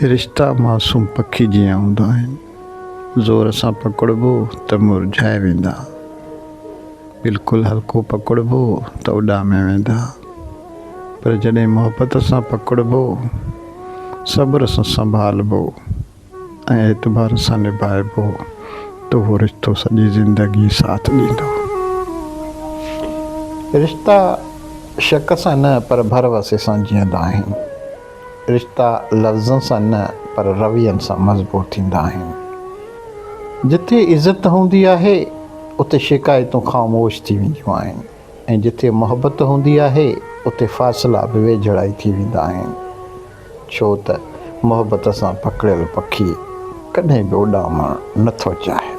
रिश्ता मासूम पखी जीअं हूंदा आहिनि। ज़ोर सां पकड़बो त मुरझाए वेंदा, बिल्कुलु हल्को पकड़बो त उॾामे वेंदा। पर जॾहिं मोहबत सां पकड़बो, सब्र सां संभालबो ऐं एतबार सां निभाइबो त उहो रिश्तो सॼी ज़िंदगी साथ ॾींदो। रिश्ता शक सां न पर भरवसे सां जीअंदा आहिनि। रिश्ता लफ़्ज़नि सां न पर रवैयनि सां मज़बूत थींदा आहिनि। जिथे इज़त हूंदी आहे उते शिकायतूं ख़ामोश थी वेंदियूं आहिनि, ऐं जिथे मोहबत हूंदी आहे उते फ़ासिला बि वेझड़ा थी वेंदा आहिनि। छो त मोहबत सां पकड़ियल पखी कॾहिं बि उॾामणु नथो चाहे।